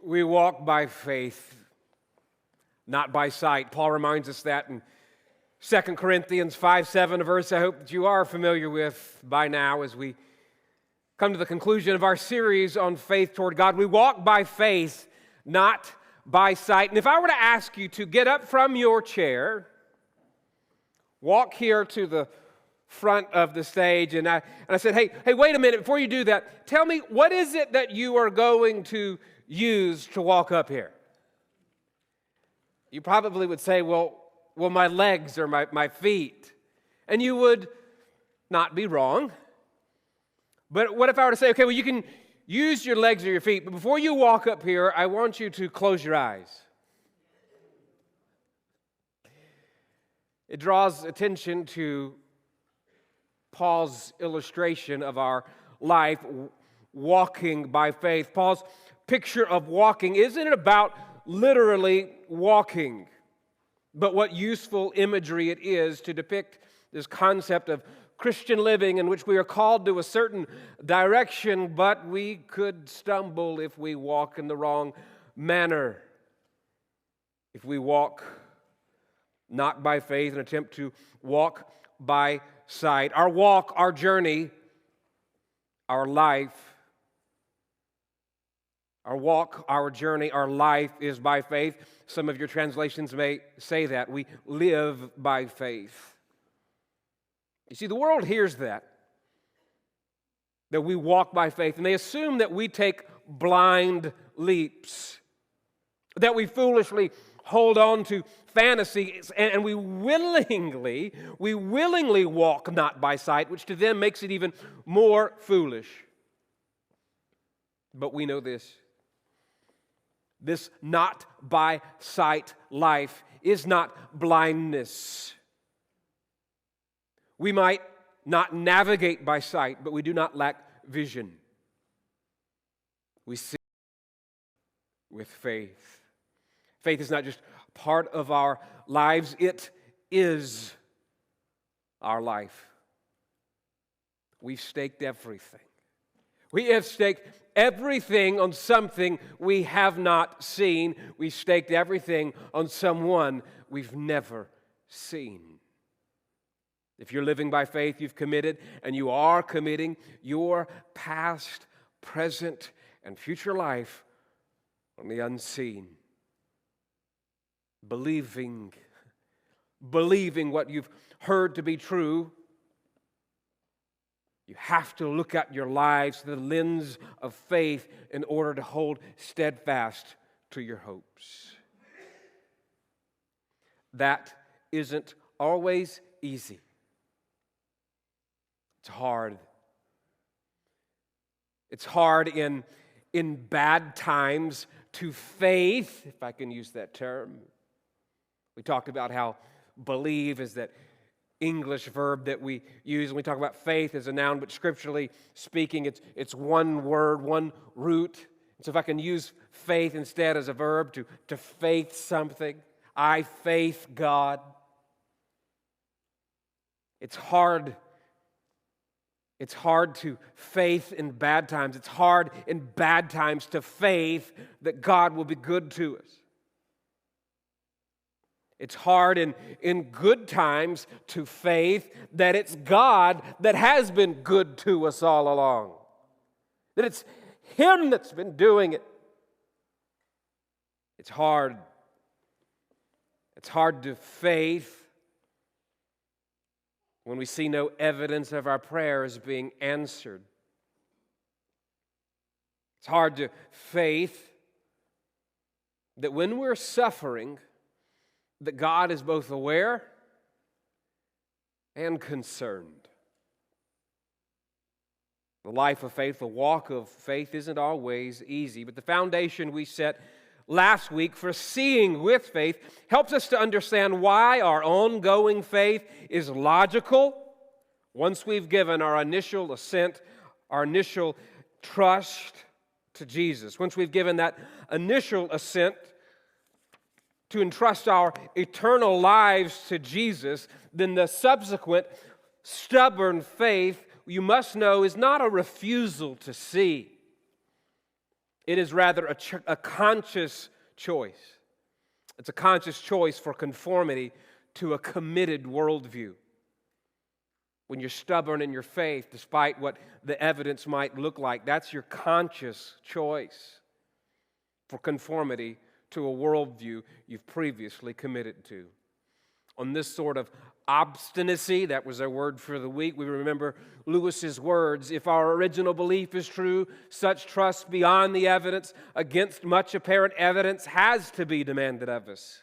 We walk by faith, not by sight. Paul reminds us that in 2 Corinthians 5:7, a verse I hope that you are familiar with by now as we come to the conclusion of our series on faith toward God. We walk by faith, not by sight. And if I were to ask you to get up from your chair, walk here to the front of the stage, and I said, hey, wait a minute, before you do that, tell me, what is it that you are going to use to walk up here? You probably would say, well, my legs or my feet. And you would not be wrong. But what if I were to say, okay, well, you can use your legs or your feet, but before you walk up here, I want you to close your eyes. It draws attention to Paul's illustration of our life walking by faith. Paul's picture of walking isn't about literally walking, but what useful imagery it is to depict this concept of Christian living in which we are called to a certain direction, but we could stumble if we walk in the wrong manner. If we walk not by faith and attempt to walk by sight. Our walk, our journey, our life, our walk, our journey, our life is by faith. Some of your translations may say that. We live by faith. You see, the world hears that we walk by faith, and they assume that we take blind leaps, that we foolishly hold on to fantasies, and we willingly walk not by sight, which to them makes it even more foolish. But we know this not by sight life is not blindness. We might not navigate by sight, but we do not lack vision. We see with faith. Faith is not just part of our lives, it is our life. We've staked everything. We have staked everything on something we have not seen. We've staked everything on someone we've never seen. If you're living by faith, you've committed, and you are committing your past, present, and future life on the unseen. Believing what you've heard to be true, you have to look at your lives through the lens of faith in order to hold steadfast to your hopes. That isn't always easy. It's hard. It's hard in bad times to faith, if I can use that term. We talked about how believe is that English verb that we use, and we talk about faith as a noun, but scripturally speaking, it's one word, one root. And so if I can use faith instead as a verb to faith something, I faith God. It's hard. It's hard to faith in bad times. It's hard in bad times to faith that God will be good to us. It's hard in good times to faith that it's God that has been good to us all along. That it's Him that's been doing it. It's hard. It's hard to faith when we see no evidence of our prayers being answered. It's hard to faith that when we're suffering, that God is both aware and concerned. The life of faith, the walk of faith isn't always easy, but the foundation we set last week for seeing with faith helps us to understand why our ongoing faith is logical once we've given our initial assent, our initial trust to Jesus. Once we've given that initial assent to entrust our eternal lives to Jesus, then the subsequent stubborn faith, you must know, is not a refusal to see. It is rather a conscious choice. It's a conscious choice for conformity to a committed worldview. When you're stubborn in your faith, despite what the evidence might look like, that's your conscious choice for conformity to a worldview you've previously committed to. On this sort of obstinacy, that was our word for the week, we remember Lewis's words, if our original belief is true, such trust beyond the evidence against much apparent evidence has to be demanded of us.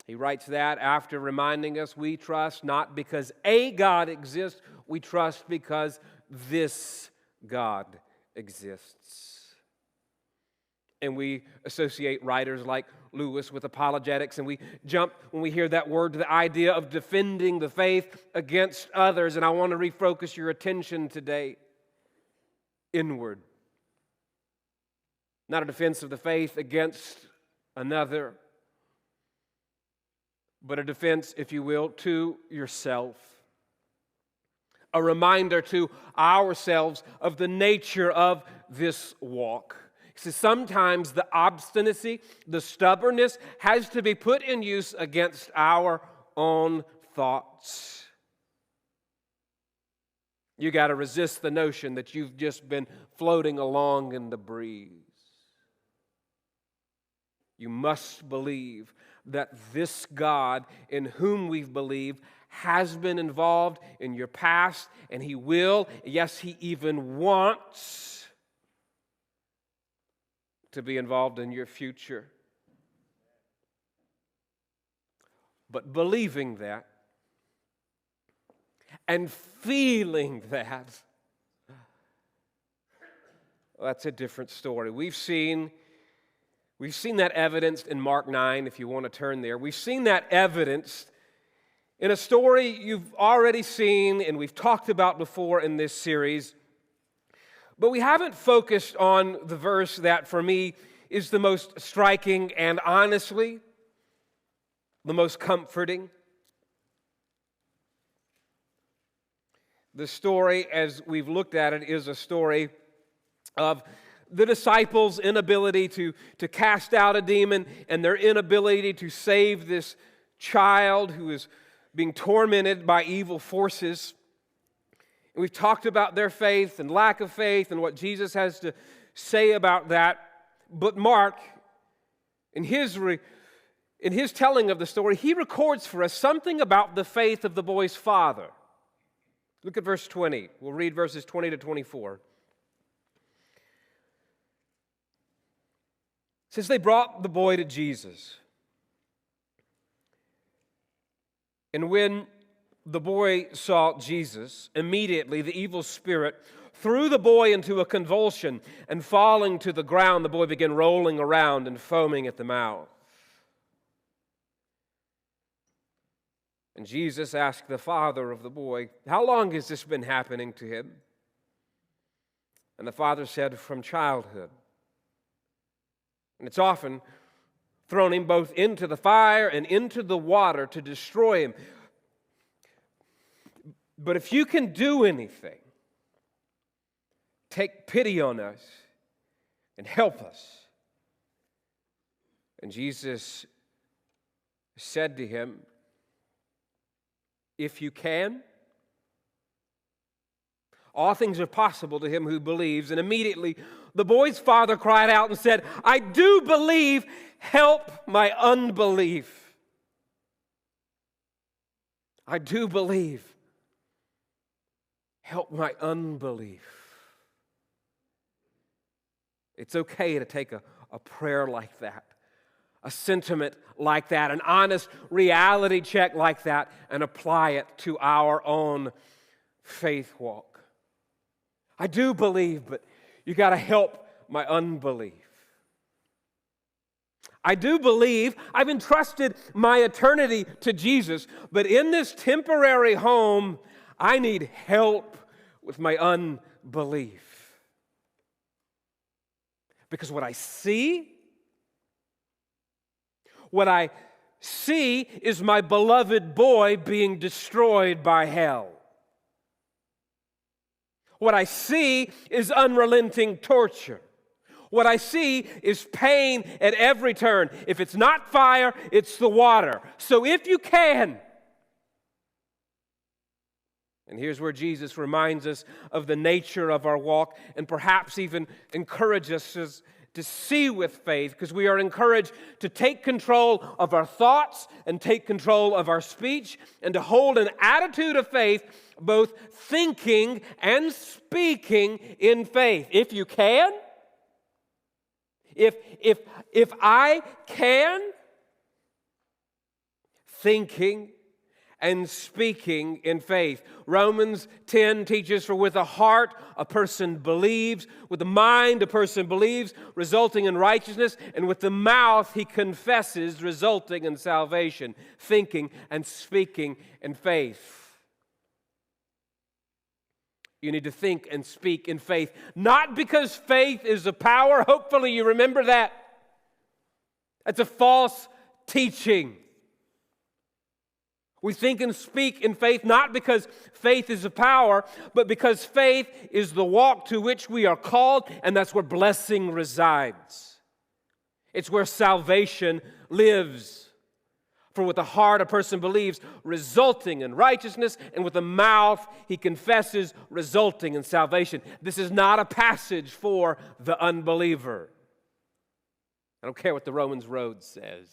He writes that after reminding us we trust not because a God exists, we trust because this God exists. And we associate writers like Lewis with apologetics, and we jump, when we hear that word, to the idea of defending the faith against others. And I want to refocus your attention today inward. Not a defense of the faith against another, but a defense, if you will, to yourself. A reminder to ourselves of the nature of this walk. See, sometimes the obstinacy, the stubbornness has to be put in use against our own thoughts. You got to resist the notion that you've just been floating along in the breeze. You must believe that this God in whom we've believed has been involved in your past, and He will, yes, He even wants to be involved in your future. But believing that and feeling that, well, that's a different story. We've seen that evidenced in Mark 9, if you want to turn there. We've seen that evidenced in a story you've already seen and we've talked about before in this series. But we haven't focused on the verse that, for me, is the most striking and honestly the most comforting. The story, as we've looked at it, is a story of the disciples' inability to cast out a demon and their inability to save this child who is being tormented by evil forces. And we've talked about their faith and lack of faith and what Jesus has to say about that. But Mark, in his telling of the story, he records for us something about the faith of the boy's father. Look at verse 20. We'll read verses 20 to 24. It says, they brought the boy to Jesus. And when the boy saw Jesus, immediately the evil spirit threw the boy into a convulsion, and falling to the ground, the boy began rolling around and foaming at the mouth. And Jesus asked the father of the boy, how long has this been happening to him? And the father said, from childhood. And it's often thrown him both into the fire and into the water to destroy him. But if you can do anything, take pity on us and help us. And Jesus said to him, if you can, all things are possible to him who believes. And immediately the boy's father cried out and said, I do believe, help my unbelief. I do believe, help my unbelief. It's okay to take a prayer like that, a sentiment like that, an honest reality check like that, and apply it to our own faith walk. I do believe, but you got to help my unbelief. I do believe, I've entrusted my eternity to Jesus, but in this temporary home, I need help with my unbelief. Because what I see is my beloved boy being destroyed by hell. What I see is unrelenting torture. What I see is pain at every turn. If it's not fire, it's the water. So if you can, and here's where Jesus reminds us of the nature of our walk and perhaps even encourages us to see with faith, because we are encouraged to take control of our thoughts and take control of our speech and to hold an attitude of faith, both thinking and speaking in faith. If you can, if I can, thinking and speaking in faith. Romans 10 teaches, for with the heart a person believes, with the mind a person believes, resulting in righteousness, and with the mouth he confesses, resulting in salvation. Thinking and speaking in faith. You need to think and speak in faith, not because faith is a power. Hopefully you remember that. That's a false teaching. We think and speak in faith not because faith is a power, but because faith is the walk to which we are called, and that's where blessing resides. It's where salvation lives. For with the heart a person believes, resulting in righteousness, and with the mouth he confesses, resulting in salvation. This is not a passage for the unbeliever. I don't care what the Romans Road says.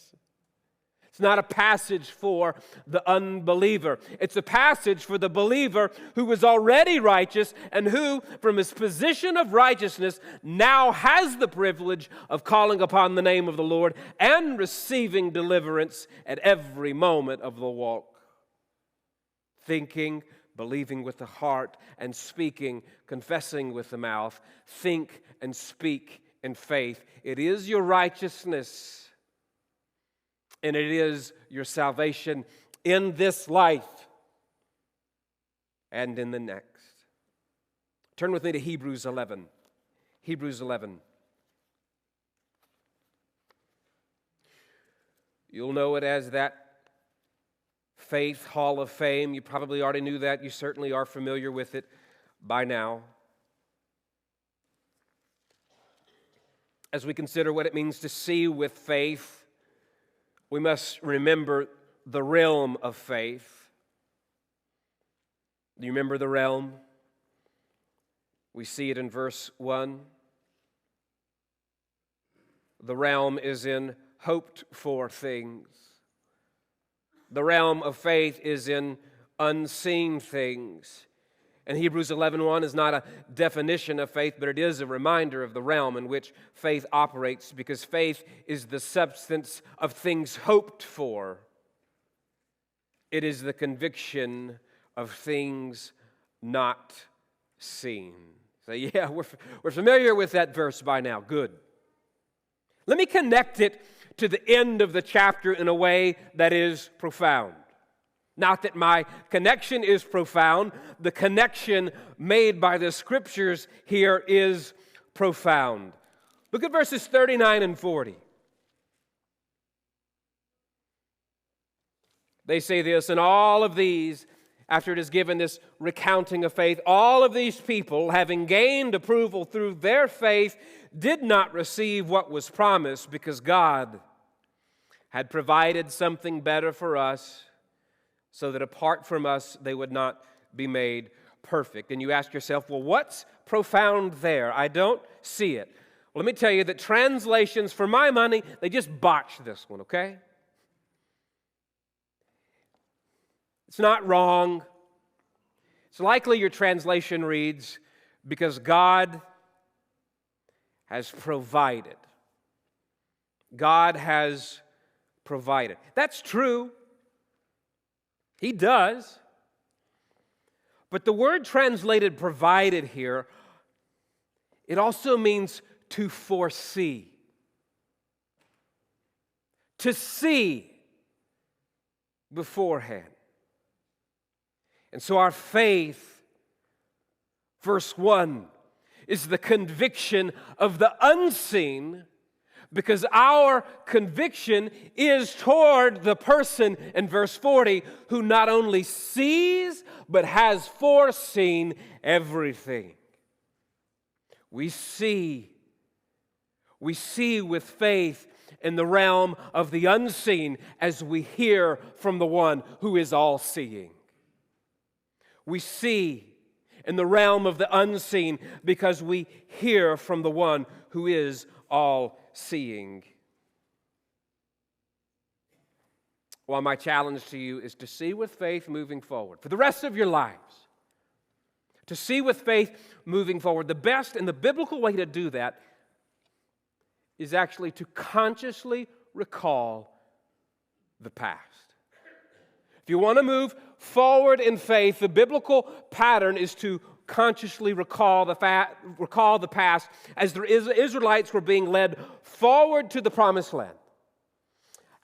It's not a passage for the unbeliever. It's a passage for the believer who is already righteous and who, from his position of righteousness, now has the privilege of calling upon the name of the Lord and receiving deliverance at every moment of the walk. Thinking, believing with the heart, and speaking, confessing with the mouth. Think and speak in faith. It is your righteousness. And it is your salvation in this life and in the next. Turn with me to Hebrews 11. Hebrews 11. You'll know it as that Faith Hall of Fame. You probably already knew that. You certainly are familiar with it by now. As we consider what it means to see with faith, we must remember the realm of faith. Do you remember the realm? We see it in verse 1. The realm is in hoped-for things. The realm of faith is in unseen things. And Hebrews 11:1 is not a definition of faith, but it is a reminder of the realm in which faith operates, because faith is the substance of things hoped for. It is the conviction of things not seen. So yeah, we're familiar with that verse by now. Good. Let me connect it to the end of the chapter in a way that is profound. Not that my connection is profound, the connection made by the Scriptures here is profound. Look at verses 39 and 40. They say this, and all of these, after it is given this recounting of faith, all of these people, having gained approval through their faith, did not receive what was promised, because God had provided something better for us, so that apart from us, they would not be made perfect. And you ask yourself, well, what's profound there? I don't see it. Well, let me tell you that translations, for my money, they just botched this one, okay? It's not wrong. It's likely your translation reads, because God has provided. God has provided. That's true. He does. But the word translated provided here, it also means to foresee. To see beforehand. And so our faith, verse 1, is the conviction of the unseen, because our conviction is toward the person in verse 40 who not only sees, but has foreseen everything. We see We see with faith in the realm of the unseen as we hear from the one who is all-seeing. We see in the realm of the unseen because we hear from the one who is all-seeing. Well, my challenge to you is to see with faith moving forward for the rest of your lives. To see with faith moving forward. The best and the biblical way to do that is actually to consciously recall the past. If you want to move forward in faith, the biblical pattern is to consciously recall the past as the Israelites were being led forward to the promised land.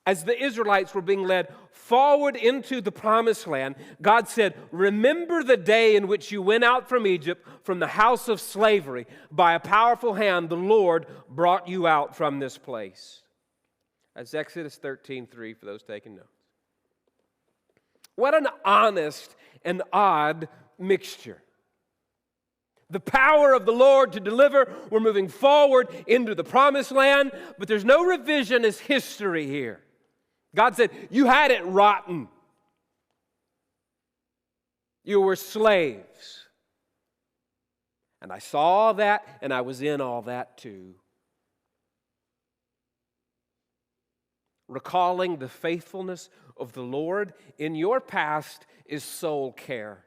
As the Israelites were being led forward into the promised land, God said, remember the day in which you went out from Egypt, from the house of slavery. By a powerful hand, the Lord brought you out from this place. That's Exodus 13:3 for those taking notes. What an honest and odd mixture. The power of the Lord to deliver, we're moving forward into the promised land, but there's no revisionist history here. God said, you had it rotten. You were slaves. And I saw all that, and I was in all that too. Recalling the faithfulness of the Lord in your past is soul care.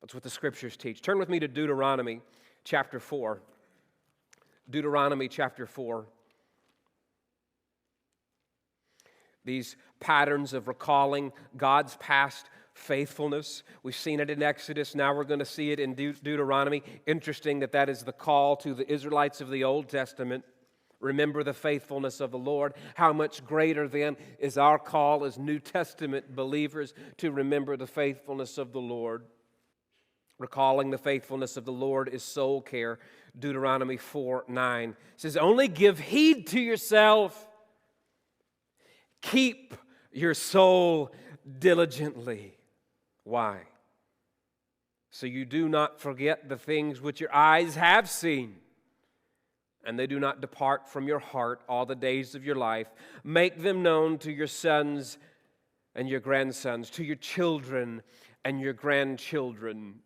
That's what the Scriptures teach. Turn with me to Deuteronomy chapter 4. Deuteronomy chapter 4. These patterns of recalling God's past faithfulness. We've seen it in Exodus. Now we're going to see it in Deuteronomy. Interesting that is the call to the Israelites of the Old Testament. Remember the faithfulness of the Lord. How much greater then is our call as New Testament believers to remember the faithfulness of the Lord. Recalling the faithfulness of the Lord is soul care. Deuteronomy 4:9 says, only give heed to yourself. Keep your soul diligently. Why? So you do not forget the things which your eyes have seen, and they do not depart from your heart all the days of your life. Make them known to your sons and your grandsons, to your children and your grandchildren.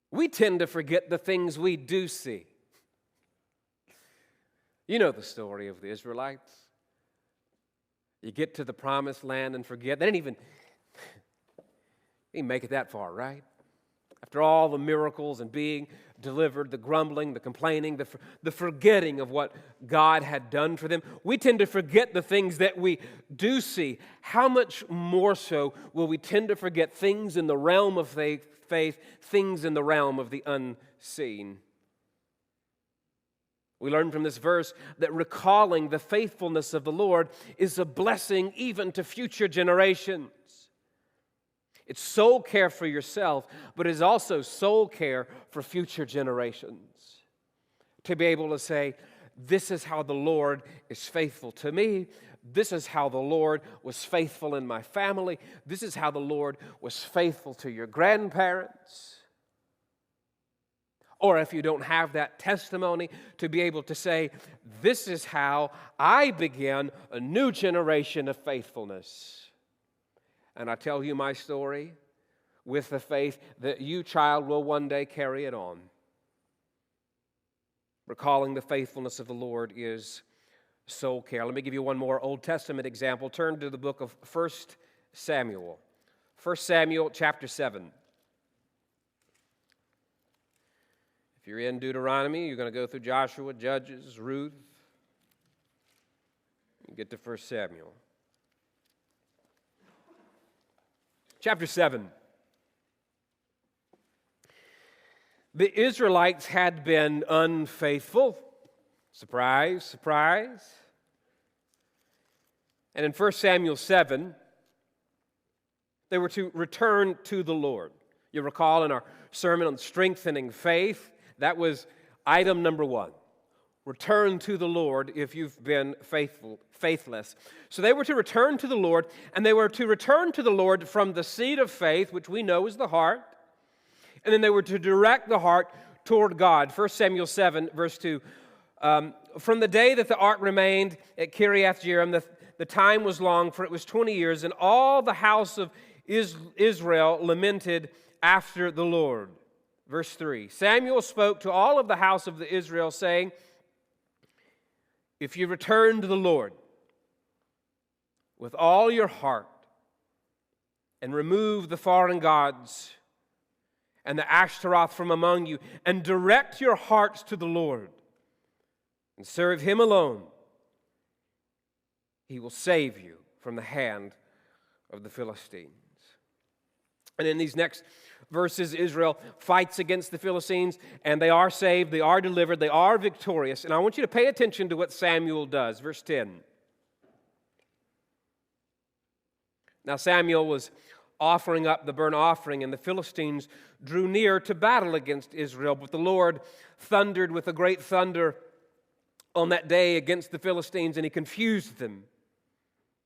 We tend to forget the things we do see. You know the story of the Israelites. You get to the promised land and forget. They didn't even make it that far, right? After all the miracles and being delivered, the grumbling, the complaining, the forgetting of what God had done for them, we tend to forget the things that we do see. How much more so will we tend to forget things in the realm of faith, things in the realm of the unseen? We learn from this verse that recalling the faithfulness of the Lord is a blessing even to future generations. It's soul care for yourself, but it is also soul care for future generations. To be able to say, this is how the Lord is faithful to me. This is how the Lord was faithful in my family. This is how the Lord was faithful to your grandparents. Or if you don't have that testimony, to be able to say, this is how I began a new generation of faithfulness. And I tell you my story with the faith that you, child, will one day carry it on. Recalling the faithfulness of the Lord is soul care. Let me give you one more Old Testament example. Turn to the book of 1 Samuel. 1 Samuel chapter 7. If you're in Deuteronomy, you're going to go through Joshua, Judges, Ruth. You get to 1 Samuel. Chapter 7. The Israelites had been unfaithful. Surprise, surprise. And in 1 Samuel 7, they were to return to the Lord. You recall in our sermon on strengthening faith, that was item number 1. Return to the Lord if you've been faithless. So they were to return to the Lord, and they were to return to the Lord from the seat of faith, which we know is the heart, and then they were to direct the heart toward God. 1 Samuel 7, verse 2. From the day that the ark remained at Kiriath Jearim, the time was long, for it was 20 years, and all the house of Israel lamented after the Lord. Verse 3. Samuel spoke to all of the house of Israel, saying, if you return to the Lord with all your heart, and remove the foreign gods and the Ashtaroth from among you, and direct your hearts to the Lord, and serve Him alone, He will save you from the hand of the Philistines. And in these next verses, Israel fights against the Philistines, and they are saved, they are delivered, they are victorious. And I want you to pay attention to what Samuel does. Verse 10. Now Samuel was offering up the burnt offering, and the Philistines drew near to battle against Israel. But the Lord thundered with a great thunder on that day against the Philistines, and He confused them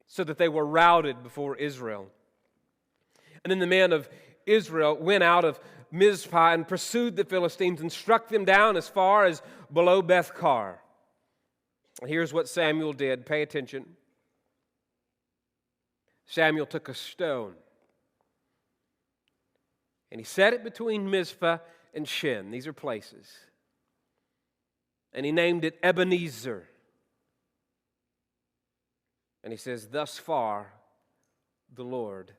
so that they were routed before Israel. And then the men of Israel went out of Mizpah and pursued the Philistines and struck them down as far as below Beth-kar. Here's what Samuel did. Pay attention. Samuel took a stone and he set it between Mizpah and Shen. These are places. And he named it Ebenezer. And he says, thus far the Lord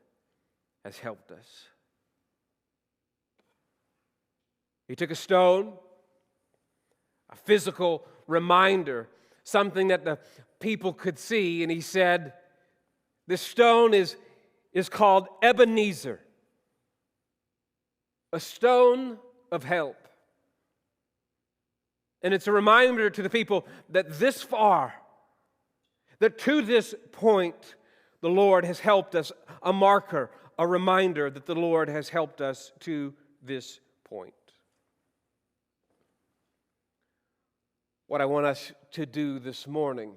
has helped us. He took a stone, a physical reminder, something that the people could see, and he said, this stone is called Ebenezer, a stone of help. And it's a reminder to the people that this far, that to this point, the Lord has helped us, a marker, a reminder that the Lord has helped us to this point. What I want us to do this morning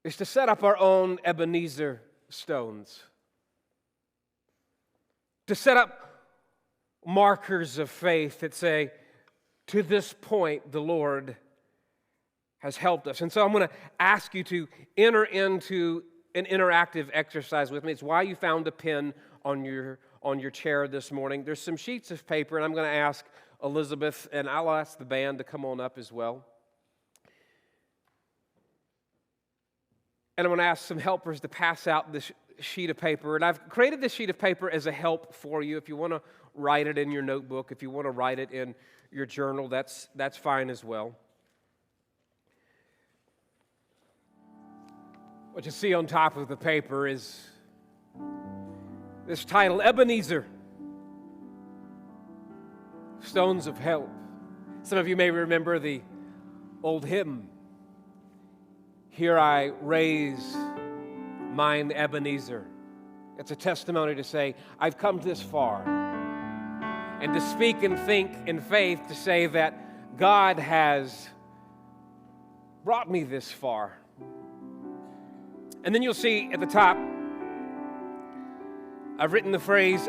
is to set up our own Ebenezer stones, to set up markers of faith that say, to this point, the Lord has helped us. And so I'm going to ask you to enter into an interactive exercise with me. It's why you found a pen on your chair this morning. There's some sheets of paper, and I'm going to ask Elizabeth, and I'll ask the band to come on up as well. And I'm going to ask some helpers to pass out this sheet of paper. And I've created this sheet of paper as a help for you. If you want to write it in your notebook, if you want to write it in your journal, that's fine as well. What you see on top of the paper is this title, Ebenezer, Stones of Help. Some of you may remember the old hymn, Here I Raise Mine Ebenezer. It's a testimony to say, I've come this far. And to speak and think in faith to say that God has brought me this far. And then you'll see at the top, I've written the phrase,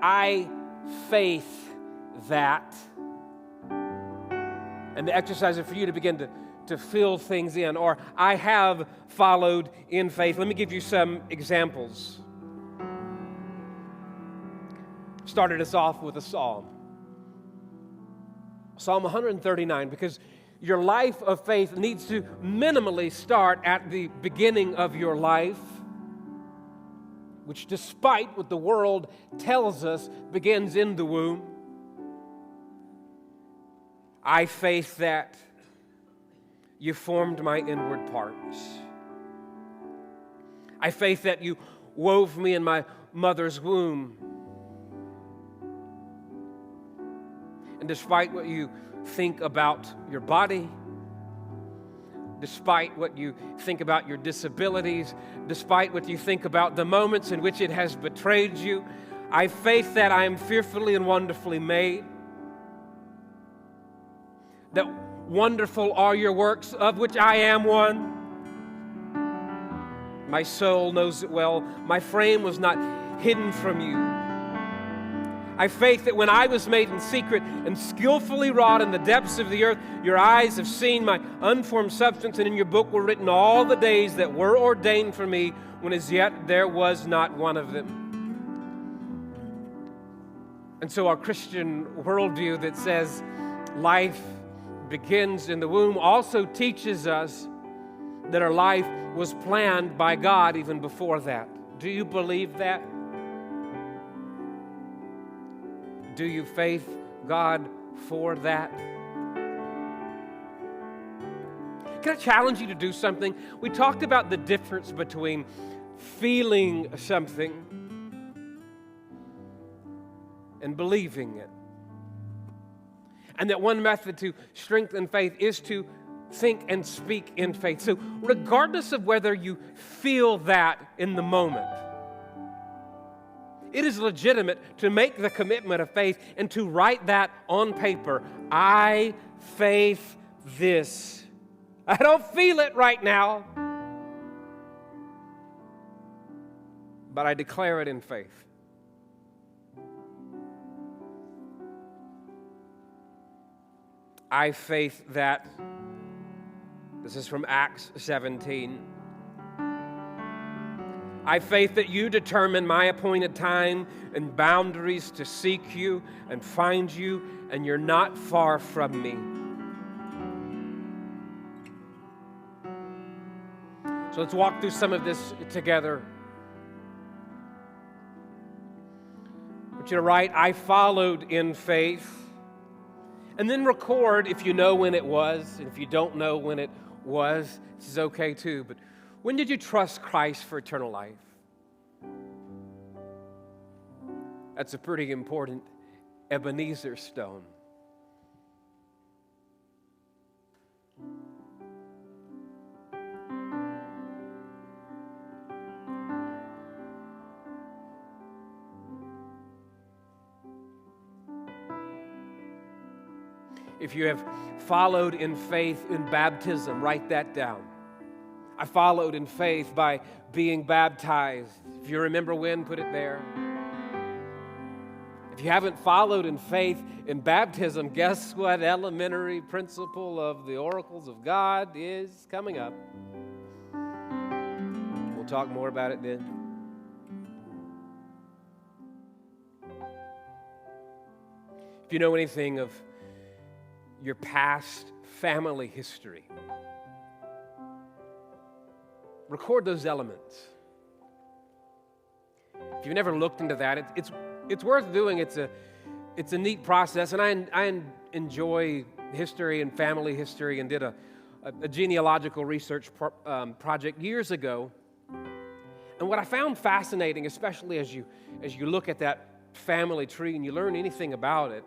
I faith that. And the exercise is for you to begin to fill things in. Or, I have followed in faith. Let me give you some examples. Started us off with a psalm. Psalm 139, because your life of faith needs to minimally start at the beginning of your life, which, despite what the world tells us, begins in the womb. I faith that you formed my inward parts. I faith that you wove me in my mother's womb. And despite what you think about your body, despite what you think about your disabilities, despite what you think about the moments in which it has betrayed you, I faith that I am fearfully and wonderfully made, that wonderful are your works, of which I am one. My soul knows it well. My frame was not hidden from you. I faith that when I was made in secret and skillfully wrought in the depths of the earth, your eyes have seen my unformed substance, and in your book were written all the days that were ordained for me, when as yet there was not one of them. And so our Christian worldview that says life begins in the womb also teaches us that our life was planned by God even before that. Do you believe that? Do you faith God for that? Can I challenge you to do something? We talked about the difference between feeling something and believing it. And that one method to strengthen faith is to think and speak in faith. So regardless of whether you feel that in the moment, it is legitimate to make the commitment of faith and to write that on paper. I faith this. I don't feel it right now, but I declare it in faith. I faith that, this is from Acts 17, I faith that you determine my appointed time and boundaries to seek you and find you, and you're not far from me. So let's walk through some of this together. I want you to write, I followed in faith. And then record if you know when it was, and if you don't know when it was, this is okay too. But when did you trust Christ for eternal life? That's a pretty important Ebenezer stone. If you have followed in faith in baptism, write that down. I followed in faith by being baptized. If you remember when, put it there. If you haven't followed in faith in baptism, guess what elementary principle of the oracles of God is coming up? We'll talk more about it then. If you know anything of your past family history, record those elements. If you've never looked into that, it's worth doing. It's a neat process, and I enjoy history and family history, and did a genealogical research project years ago. And what I found fascinating, especially as you look at that family tree and you learn anything about it,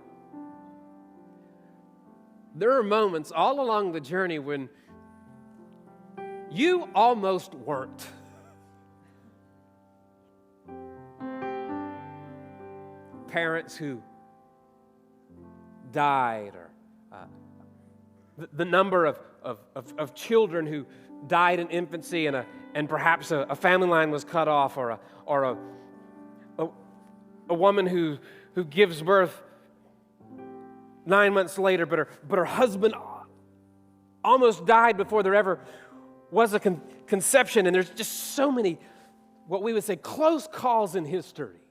there are moments all along the journey when you almost weren't. Parents who died, or the number of children who died in infancy, and perhaps a family line was cut off, or a woman who gives birth 9 months later, but her husband almost died before there ever was a conception. And there's just so many, what we would say, close calls in history.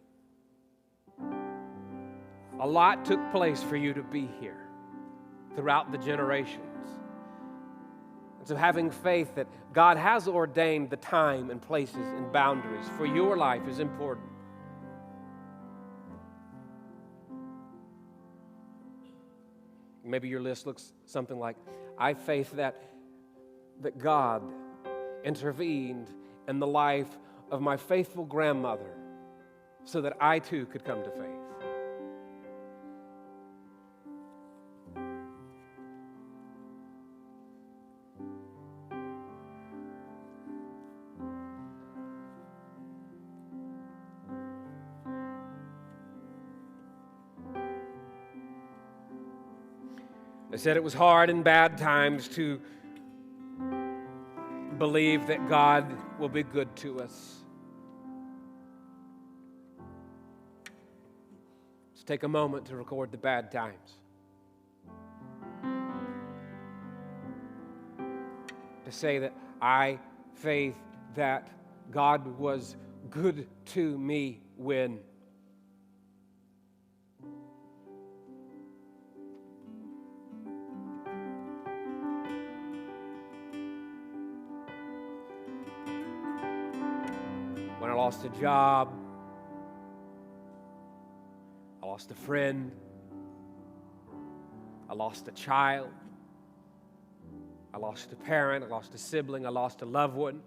A lot took place for you to be here throughout the generations. And so having faith that God has ordained the time and places and boundaries for your life is important. Maybe your list looks something like, I faith that God intervened in the life of my faithful grandmother so that I too could come to faith. I said it was hard in bad times to believe that God will be good to us. Let's take a moment to record the bad times. To say that I faith that God was good to me when I lost a job, I lost a friend, I lost a child, I lost a parent, I lost a sibling, I lost a loved one,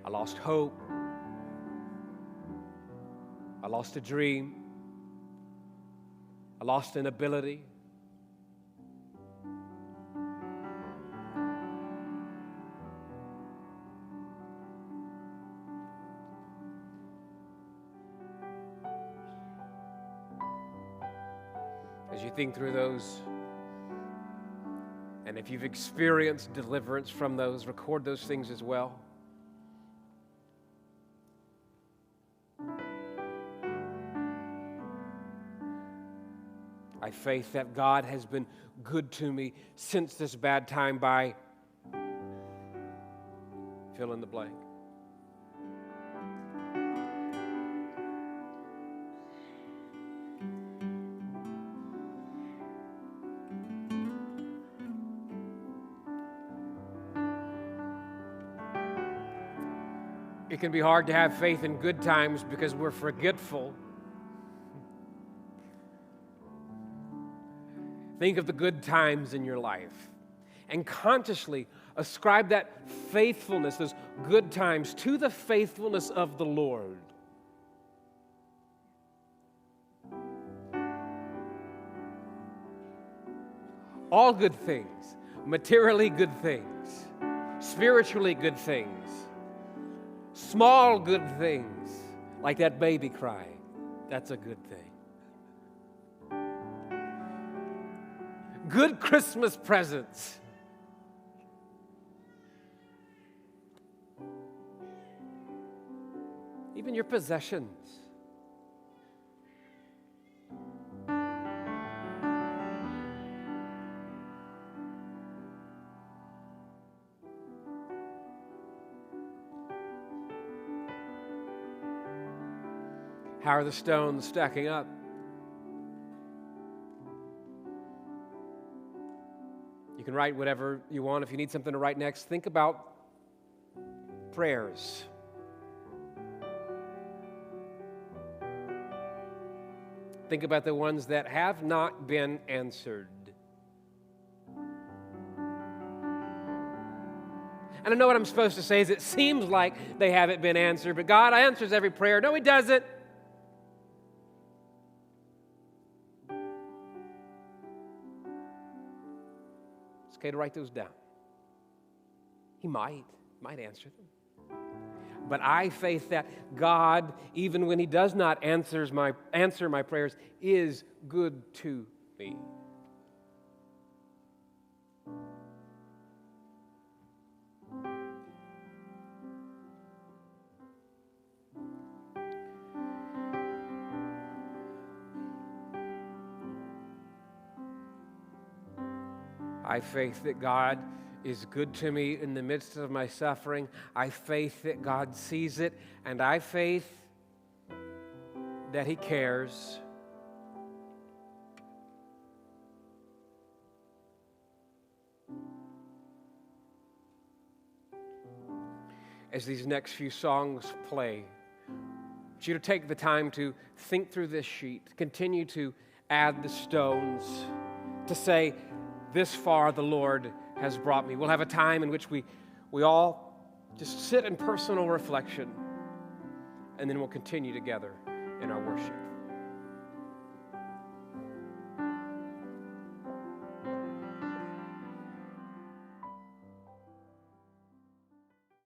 I lost hope, I lost a dream, I lost an ability. As you think through those, and if you've experienced deliverance from those, record those things as well. I faith that God has been good to me since this bad time by fill in the blank. It can be hard to have faith in good times because we're forgetful. Think of the good times in your life and consciously ascribe that faithfulness, those good times, to the faithfulness of the Lord. All good things, materially good things, spiritually good things, small good things, like that baby crying, that's a good thing. Good Christmas presents. Even your possessions. How are the stones stacking up? You can write whatever you want. If you need something to write next, think about prayers. Think about the ones that have not been answered. And I know what I'm supposed to say is it seems like they haven't been answered, but God answers every prayer. No, He doesn't. Okay, to write those down. He might answer them. But I faith that God, even when He does not answer my prayers, is good to me. I faith that God is good to me in the midst of my suffering. I faith that God sees it, and I faith that He cares. As these next few songs play, I want you to take the time to think through this sheet, continue to add the stones, to say, this far the Lord has brought me. We'll have a time in which we all just sit in personal reflection, and then we'll continue together in our worship.